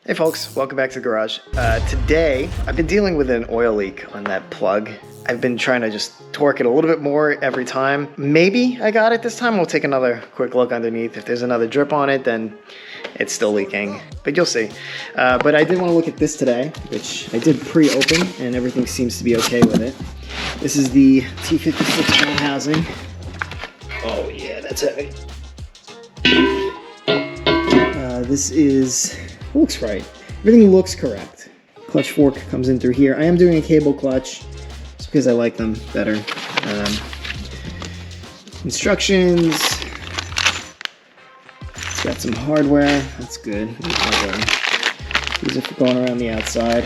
Hey folks, welcome back to the garage. Today, I've been dealing with an oil leak on that plug. I've been trying to just torque it a little bit more every time. Maybe I got it this time. We'll take another quick look underneath. If there's another drip on it, then it's still leaking, but you'll see. But I did want to look at this today, which I did pre-open, and everything seems to be okay with it. This is the T56 bell housing. Oh yeah, that's heavy. This is... looks right. Everything looks correct. Clutch fork comes in through here. I am doing a cable clutch just because I like them better. Instructions. It's got some hardware. That's good. These are for going around the outside.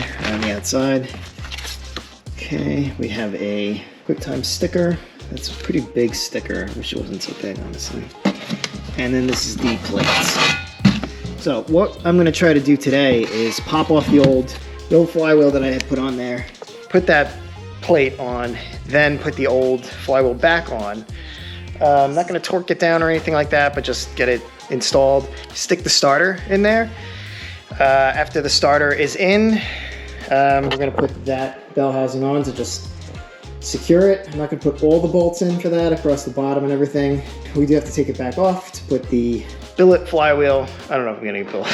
Okay, we have a QuickTime sticker. That's a pretty big sticker. I wish it wasn't so big, honestly. And then this is the plates. So what I'm going to try to do today is pop off the old flywheel that I had put on there, put that plate on, then put the old flywheel back on. I'm not going to torque it down or anything like that, but just get it installed. Stick the starter in there. After the starter is in, we're going to put that bell housing on to just secure it. I'm not going to put all the bolts in for that across the bottom and everything. We do have to take it back off to put the billet flywheel. I don't know if I'm getting a billet.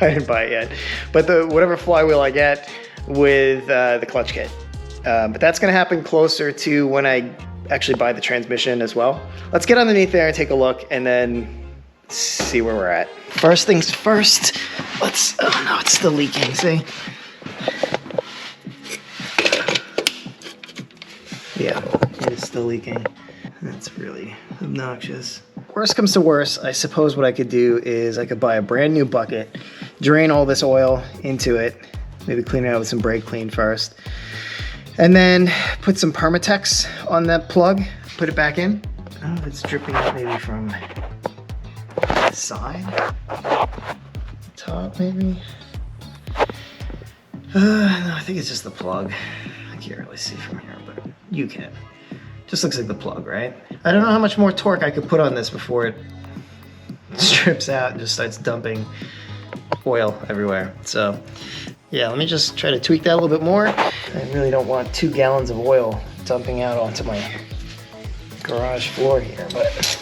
I didn't buy it yet, but whatever flywheel I get with the clutch kit. But that's going to happen closer to when I actually buy the transmission as well. Let's get underneath there and take a look, and then see where we're at. First things first. Oh no, it's still leaking. See? Yeah, it is still leaking. That's really obnoxious. Worst comes to worst, I suppose what I could do is I could buy a brand new bucket, drain all this oil into it, maybe clean it out with some brake clean first, and then put some Permatex on that plug, put it back in. I don't know if it's dripping out maybe from the side, top maybe. No, I think it's just the plug. I can't really see from here, but you can. Just looks like the plug, right? I don't know how much more torque I could put on this before it strips out and just starts dumping oil everywhere. So yeah, let me just try to tweak that a little bit more. I really don't want 2 gallons of oil dumping out onto my garage floor here, but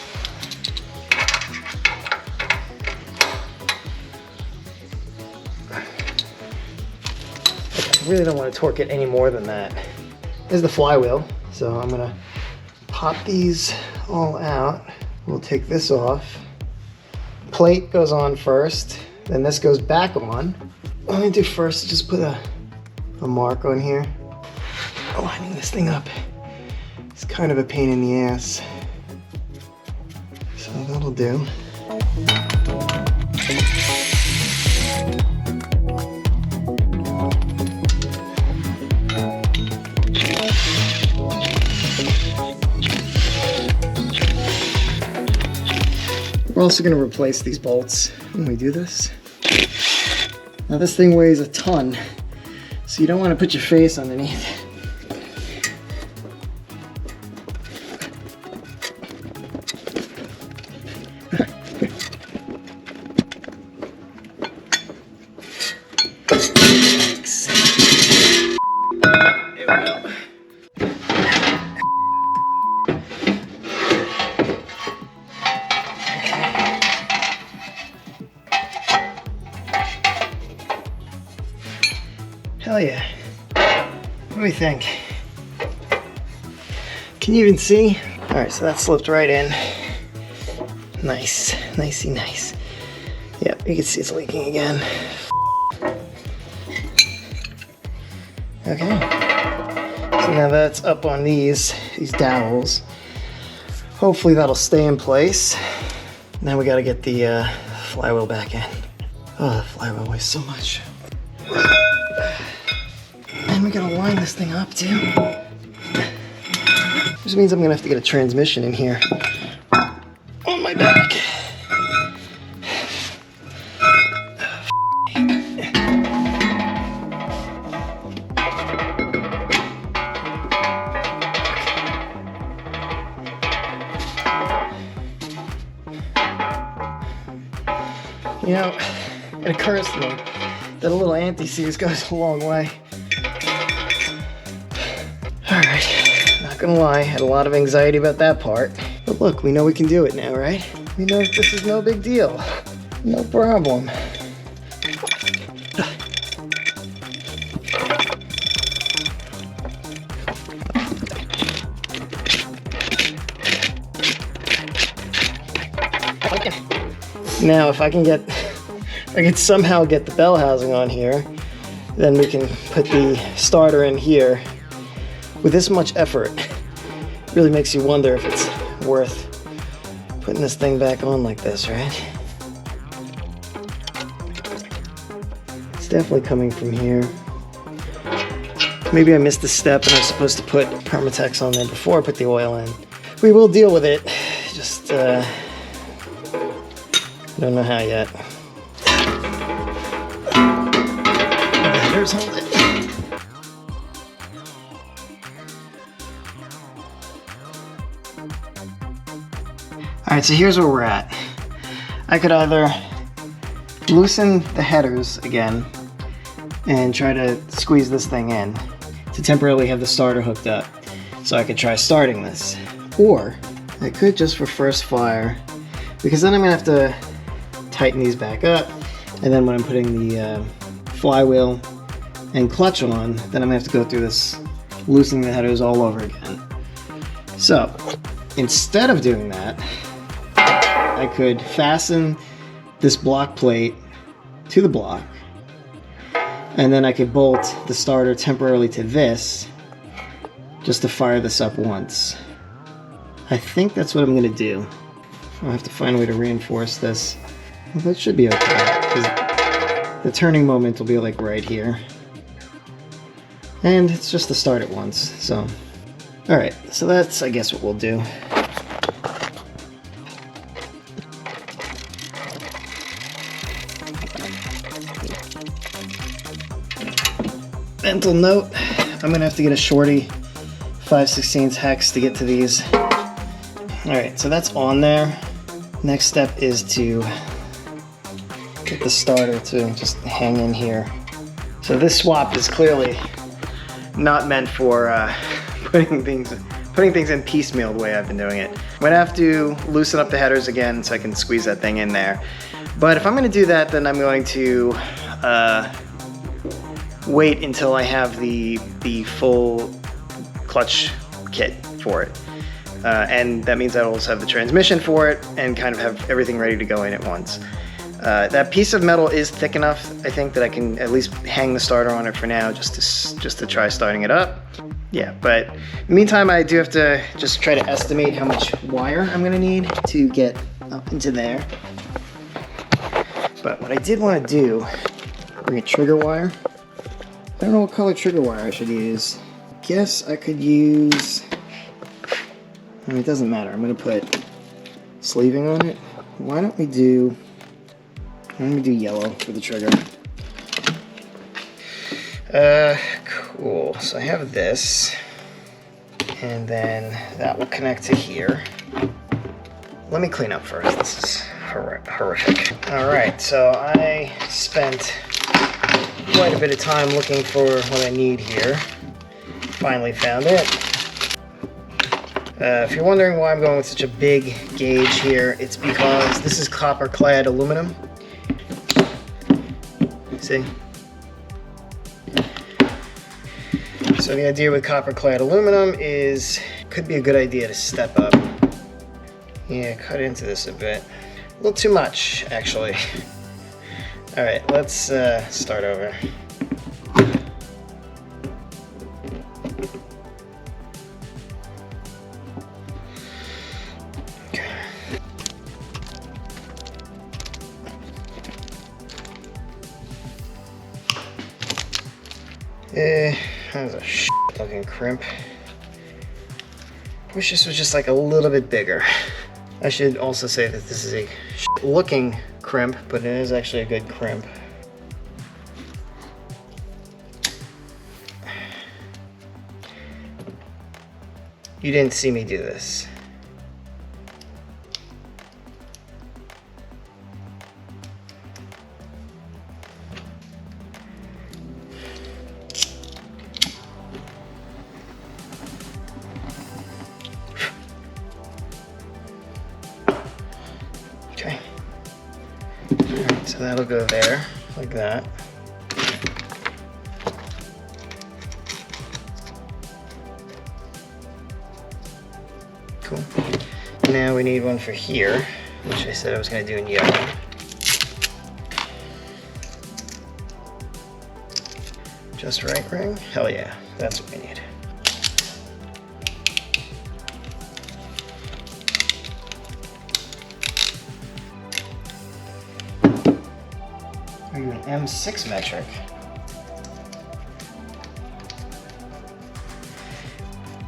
I really don't want to torque it any more than that. There's the flywheel, so I'm gonna pop these all out. We'll take this off. Plate goes on first, then this goes back on. What I'm gonna do first is just put a mark on here. Lining this thing up. It's kind of a pain in the ass. So that'll do. We're also going to replace these bolts when we do this. Now this thing weighs a ton, so you don't want to put your face underneath. There we go. Hell yeah. What do we think? Can you even see? All right, so that slipped right in. Nice, nicey nice. Yep, you can see it's leaking again. Okay. So now that's up on these dowels. Hopefully that'll stay in place. Now we gotta get the flywheel back in. Oh, the flywheel weighs so much. And we gotta line this thing up too. Which means I'm gonna have to get a transmission in here on my back. You know, it occurs to me, that a little anti-seize goes a long way. All right, not gonna lie, had a lot of anxiety about that part. But look, we know we can do it now, right? We know this is no big deal. No problem. Now, if I could somehow get the bell housing on here, then we can put the starter in here. With this much effort, it really makes you wonder if it's worth putting this thing back on like this, right? It's definitely coming from here. Maybe I missed a step and I was supposed to put Permatex on there before I put the oil in. We will deal with it, just don't know how yet. The headers hold it. Alright, so here's where we're at. I could either loosen the headers again and try to squeeze this thing in to temporarily have the starter hooked up so I could try starting this. Or I could just for first fire, because then I'm going to have to tighten these back up, and then when I'm putting the flywheel and clutch on, then I'm going to have to go through this loosening the headers all over again. So instead of doing that, I could fasten this block plate to the block, and then I could bolt the starter temporarily to this just to fire this up once. I think that's what I'm going to do. I'll have to find a way to reinforce this. Well, that should be okay, because the turning moment will be like right here. And it's just to start it once, so. Alright, so that's, I guess, what we'll do. Mental note, I'm gonna have to get a shorty 5/16 hex to get to these. Alright, so that's on there. Next step is to get the starter to just hang in here. So this swap is clearly not meant for putting things in piecemeal the way I've been doing it. I'm gonna have to loosen up the headers again so I can squeeze that thing in there. But if I'm gonna do that, then I'm going to wait until I have the full clutch kit for it. And that means I'll also have the transmission for it and kind of have everything ready to go in at once. That piece of metal is thick enough, I think, that I can at least hang the starter on it for now just to try starting it up. Yeah, but in the meantime, I do have to just try to estimate how much wire I'm gonna need to get up into there. But what I did want to do, bring a trigger wire. I don't know what color trigger wire I should use. Guess I could use, I mean, it doesn't matter. I'm gonna put sleeving on it. Why don't we do, let me do yellow for the trigger. Cool, so I have this, and then that will connect to here. Let me clean up first, this is horrific. All right, so I spent quite a bit of time looking for what I need here. Finally found it. If you're wondering why I'm going with such a big gauge here, it's because this is copper clad aluminum. See? So the idea with copper clad aluminum is, could be a good idea to step up. Yeah, cut into this a bit. A little too much, actually. All right, let's start over. That was a shit-looking crimp. Wish this was just like a little bit bigger. I should also say that this is a shit-looking crimp, but it is actually a good crimp. You didn't see me do this. So that'll go there, like that. Cool. Now we need one for here, which I said I was going to do in yellow. Just right ring? Hell yeah, that's what we need. Are you an M6 metric?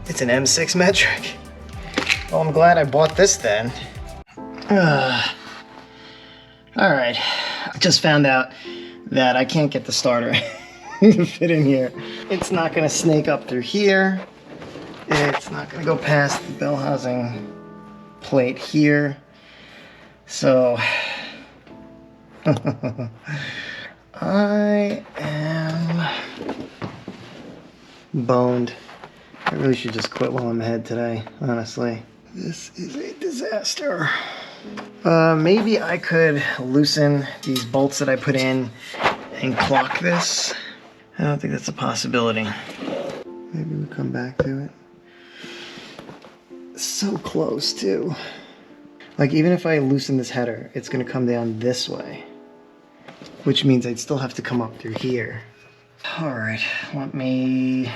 It's an M6 metric. Well, I'm glad I bought this then. Alright, I just found out that I can't get the starter to fit in here. It's not gonna snake up through here. It's not gonna go past the bell housing plate here. So, I am boned. I really should just quit while I'm ahead today, honestly. This is a disaster. Maybe I could loosen these bolts that I put in and clock this. I don't think that's a possibility. Maybe we come back to it. So close too. Like even if I loosen this header, it's gonna come down this way, which means I'd still have to come up through here. All right, let me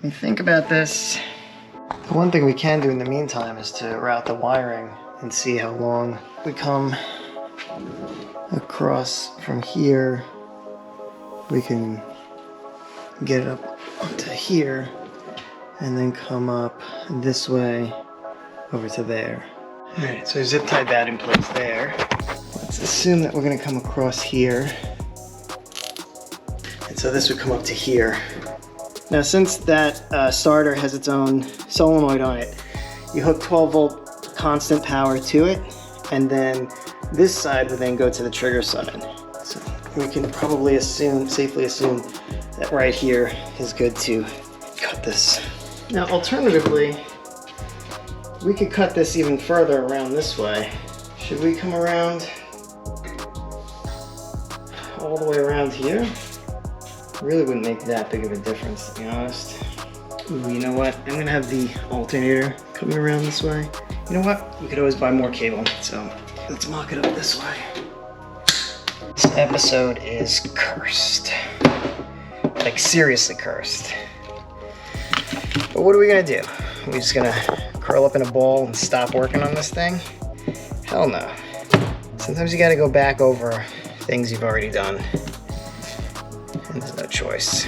think about this. The one thing we can do in the meantime is to route the wiring and see how long we come across from here. We can get it up onto here and then come up this way over to there. All right, so I zip tied that in place there. Let's assume that we're gonna come across here. And so this would come up to here. Now since that starter has its own solenoid on it, you hook 12 volt constant power to it, and then this side would then go to the trigger side. So we can probably safely assume that right here is good to cut this. Now alternatively, we could cut this even further around this way. Should we come around all the way around here? Really wouldn't make that big of a difference, to be honest. Ooh, you know what? I'm gonna have the alternator coming around this way. You know what? We could always buy more cable, so let's mock it up this way. This episode is cursed. Like seriously cursed. But what are we gonna do? Are we just gonna curl up in a ball and stop working on this thing? Hell no. Sometimes you gotta go back over things you've already done. And there's no choice.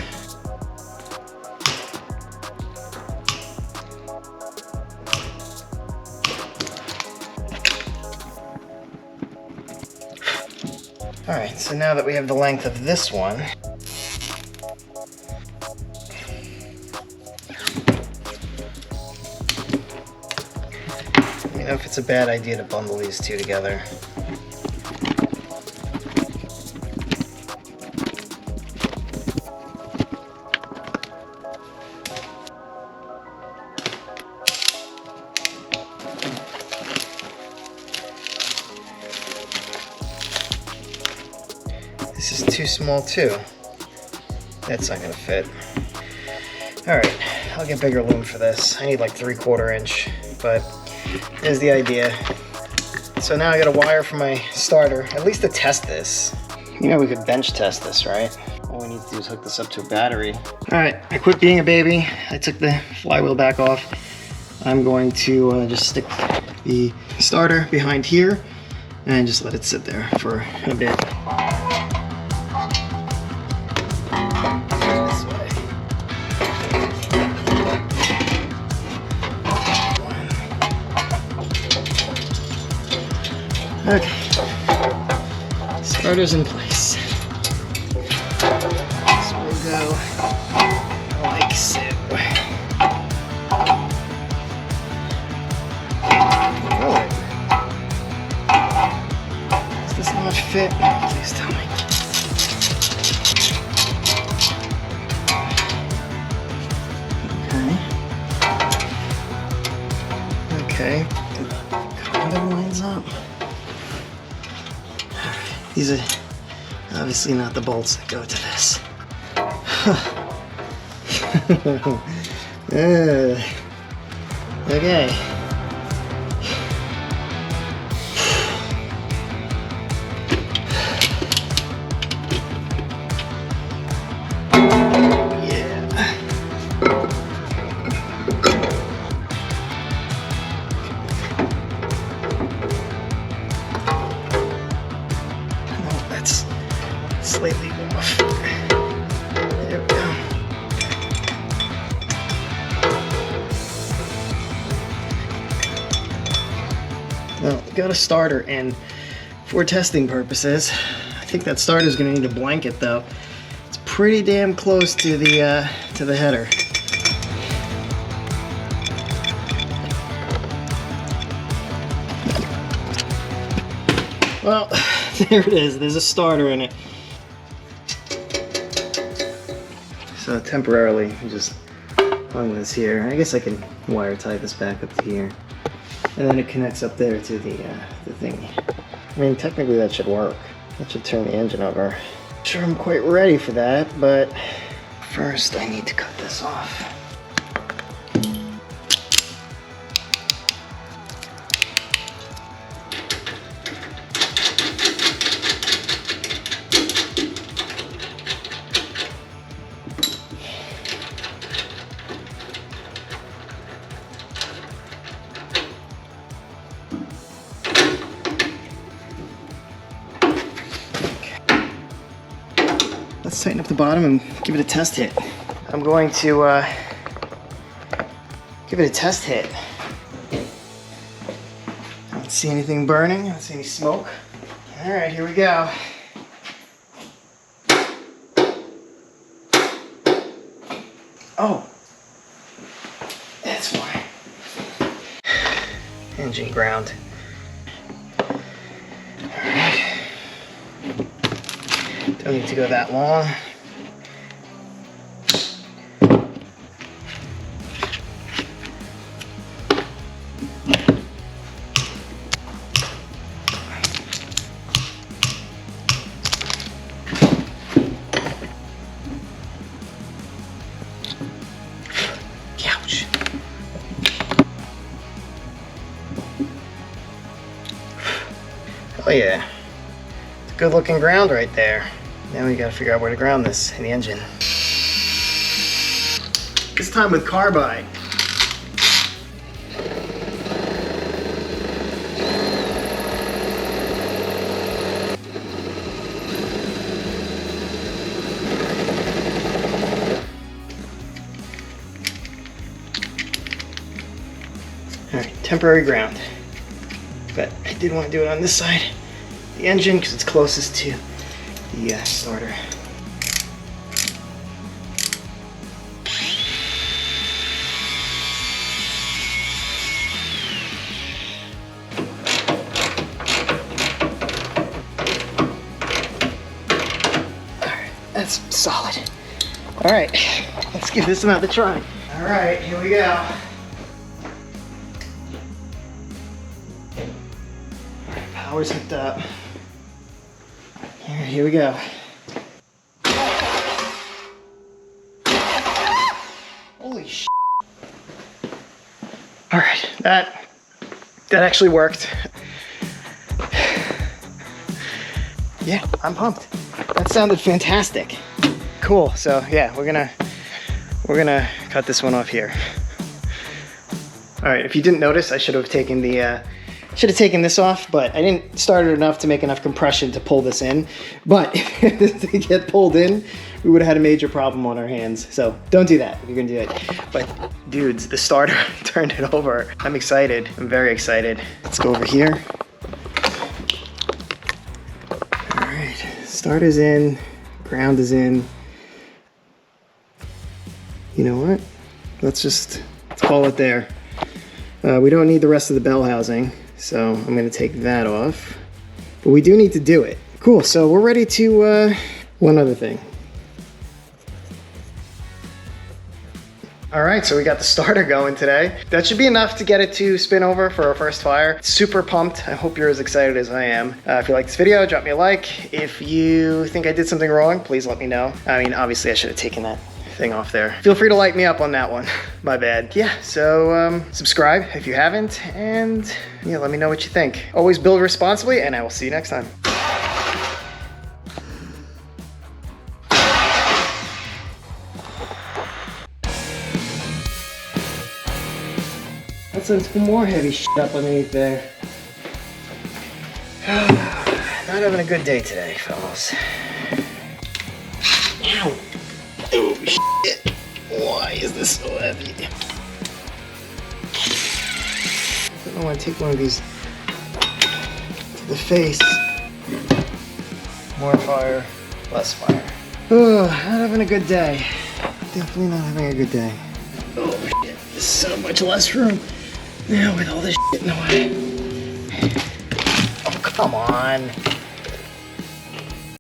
All right, so now that we have the length of this one, you know if it's a bad idea to bundle these two together. This is too small too. That's not gonna fit. All right, I'll get bigger loom for this. I need like 3/4 inch, but there's the idea. So now I got a wire for my starter, at least to test this. You know we could bench test this, right? All we need to do is hook this up to a battery. All right, I quit being a baby. I took the flywheel back off. I'm going to just stick the starter behind here and just let it sit there for a bit. Okay, starter's in place. So we'll go like so. Oh. Does this not fit? Please tell me. Okay. Okay. Kind of lines up. These are obviously not the bolts that go to this. Okay. Slightly off. There we go. Well, we got a starter, and for testing purposes, I think that starter is going to need a blanket, though. It's pretty damn close to the header. Well, there it is. There's a starter in it. So temporarily, I just hung this here. I guess I can wire tie this back up to here. And then it connects up there to the thingy. I mean, technically that should work. That should turn the engine over. Not sure I'm quite ready for that, but first I need to cut this off. Let's tighten up the bottom and give it a test hit. I'm going to give it a test hit. I don't see anything burning, I don't see any smoke. All right, here we go. Oh, that's fine. Engine ground. Don't need to go that long. Ouch. Oh yeah. It's a good looking ground right there. Now we gotta figure out where to ground this in the engine. This time with carbide. Alright, temporary ground. But I did want to do it on this side of the engine because it's closest to the starter. Alright, that's solid. Alright, let's give this another try. Alright, here we go. Alright, power's hooked up. Here we go. Holy sh**. All right, that actually worked. Yeah, I'm pumped. That sounded fantastic. Cool. So yeah, we're gonna cut this one off here. All right. If you didn't notice, I should have taken this off, but I didn't start it enough to make enough compression to pull this in. But if it get pulled in, we would have had a major problem on our hands. So don't do that if you're gonna do it. But dudes, the starter turned it over. I'm excited. I'm very excited. Let's go over here. All right, starter's in, ground is in. You know what? Let's call it there. We don't need the rest of the bell housing. So I'm gonna take that off, but we do need to do it. Cool, so we're ready to, one other thing. All right, so we got the starter going today. That should be enough to get it to spin over for our first fire. Super pumped. I hope you're as excited as I am. If you like this video, drop me a like. If you think I did something wrong, please let me know. I mean, obviously I should have taken that thing off there. Feel free to light me up on that one. My bad. Yeah, so subscribe if you haven't, and yeah, let me know what you think. Always build responsibly, and I will see you next time. That's some more heavy shit up underneath there. Not having a good day today, fellas. Ow! Oh shit! Why is this so heavy? I don't want to take one of these to the face. More fire, less fire. Oh, not having a good day. Definitely not having a good day. Oh shit! There's so much less room. Now with all this shit in the way. Oh, come on.